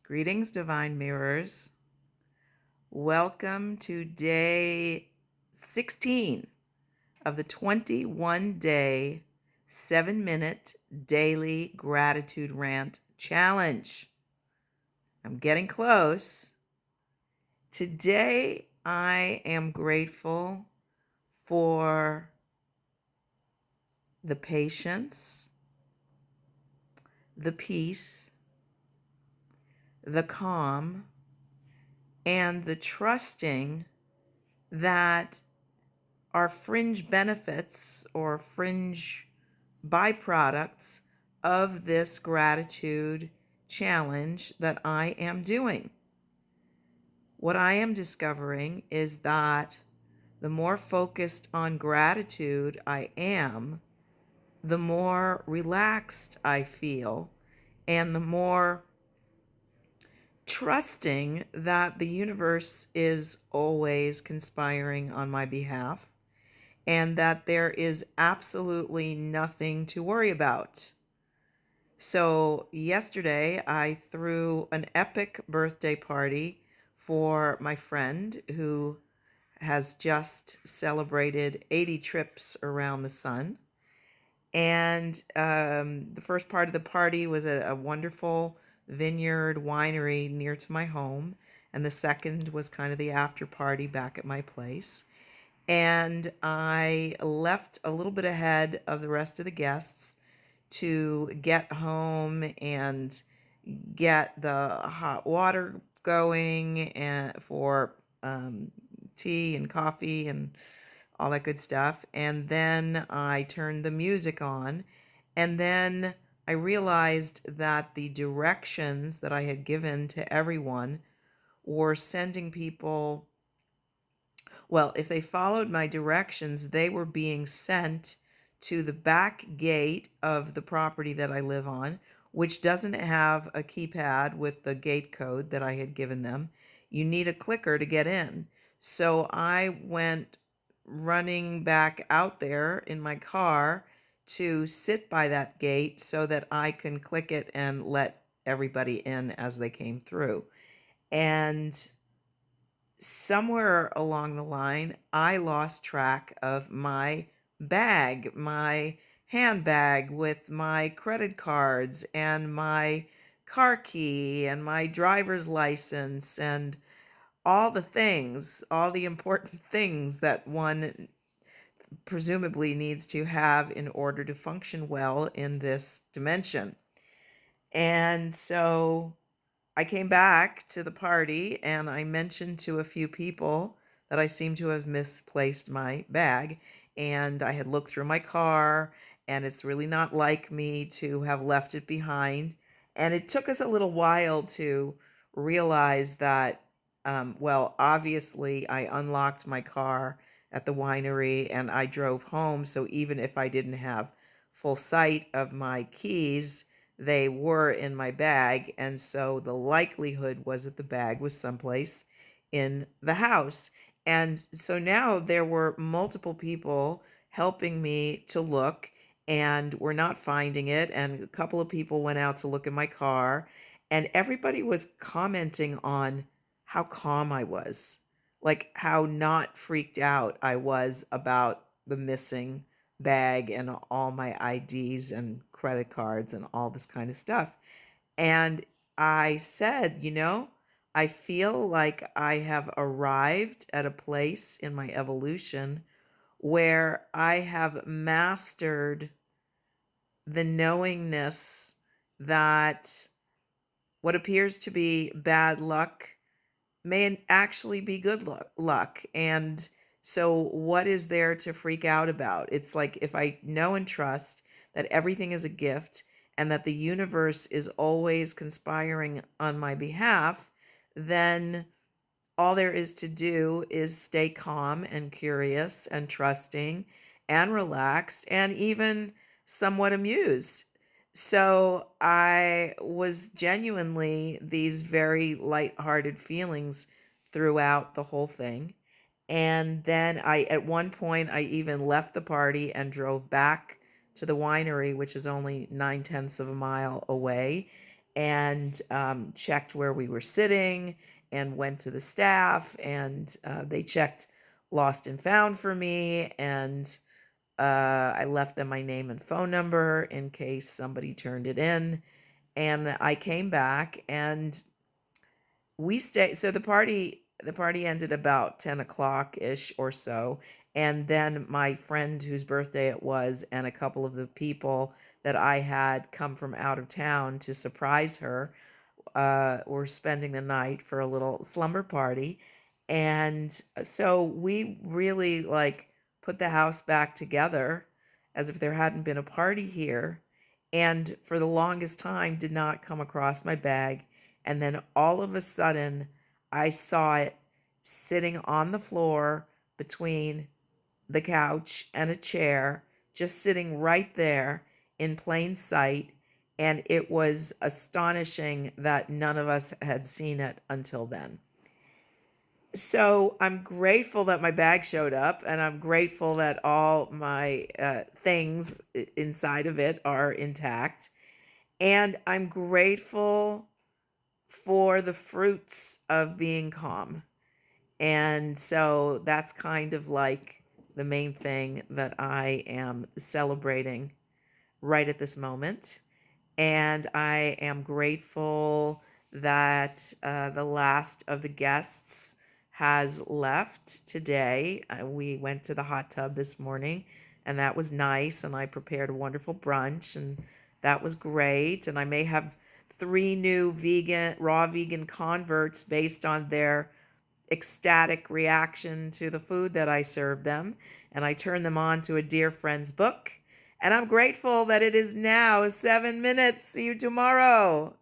Greetings, Divine Mirrors. Welcome to day 16 of the 21-day, 7-minute daily gratitude rant challenge. I'm getting close. Today, I am grateful for the patience, the peace, the calm, and the trusting that are fringe benefits or fringe byproducts of this gratitude challenge that I am doing. What I am discovering is that the more focused on gratitude I am, the more relaxed I feel, and the more trusting that the universe is always conspiring on my behalf and that there is absolutely nothing to worry about. So, yesterday I threw an epic birthday party for my friend who has just celebrated 80 trips around the sun. And the first part of the party was at a wonderful vineyard winery near to my home. And the second was kind of the after party back at my place. And I left a little bit ahead of the rest of the guests to get home and get the hot water going and for tea and coffee and all that good stuff. And then I turned the music on. And then I realized that the directions that I had given to everyone were sending people, well, if they followed my directions, they were being sent to the back gate of the property that I live on, which doesn't have a keypad with the gate code that I had given them. You need a clicker to get in. So I went running back out there in my car to sit by that gate so that I can click it and let everybody in as they came through. And somewhere along the line, I lost track of my bag, my handbag with my credit cards and my car key and my driver's license and all the things, all the important things that one presumably needs to have in order to function well in this dimension. And so I came back to the party and I mentioned to a few people that I seemed to have misplaced my bag. And I had looked through my car, and it's really not like me to have left it behind. And it took us a little while to realize that, well, obviously, I unlocked my car at the winery and I drove home. So even if I didn't have full sight of my keys, they were in my bag, and so the likelihood was that the bag was someplace in the house. And so now there were multiple people helping me to look, and we're not finding it. And a couple of people went out to look in my car, and everybody was commenting on how calm I was, like how not freaked out I was about the missing bag and all my IDs and credit cards and all this kind of stuff. And I said, I feel like I have arrived at a place in my evolution where I have mastered the knowingness that what appears to be bad luck may actually be good luck. And so, what is there to freak out about? It's like if I know and trust that everything is a gift and that the universe is always conspiring on my behalf, then all there is to do is stay calm and curious and trusting and relaxed and even somewhat amused. So I was genuinely these very lighthearted feelings throughout the whole thing. And then at one point, I even left the party and drove back to the winery, which is only 9/10 of a mile away. and checked where we were sitting and went to the staff, and they checked lost and found for me, and I left them my name and phone number in case somebody turned it in. And I came back, and we stayed. So the party ended about 10 o'clock ish or so. And then my friend whose birthday it was, and a couple of the people that I had come from out of town to surprise her, were spending the night for a little slumber party. And so we really like put the house back together as if there hadn't been a party here. And for the longest time, did not come across my bag. And then all of a sudden, I saw it sitting on the floor between the couch and a chair, just sitting right there in plain sight. And it was astonishing that none of us had seen it until then. So I'm grateful that my bag showed up, and I'm grateful that all my things inside of it are intact. And I'm grateful for the fruits of being calm. And so that's kind of like the main thing that I am celebrating right at this moment. And I am grateful that the last of the guests has left today. We went to the hot tub this morning, and that was nice. And I prepared a wonderful brunch, and that was great. And I may have 3 new raw vegan converts based on their ecstatic reaction to the food that I served them. And I turned them on to a dear friend's book. And I'm grateful that it is now 7 minutes. See you tomorrow.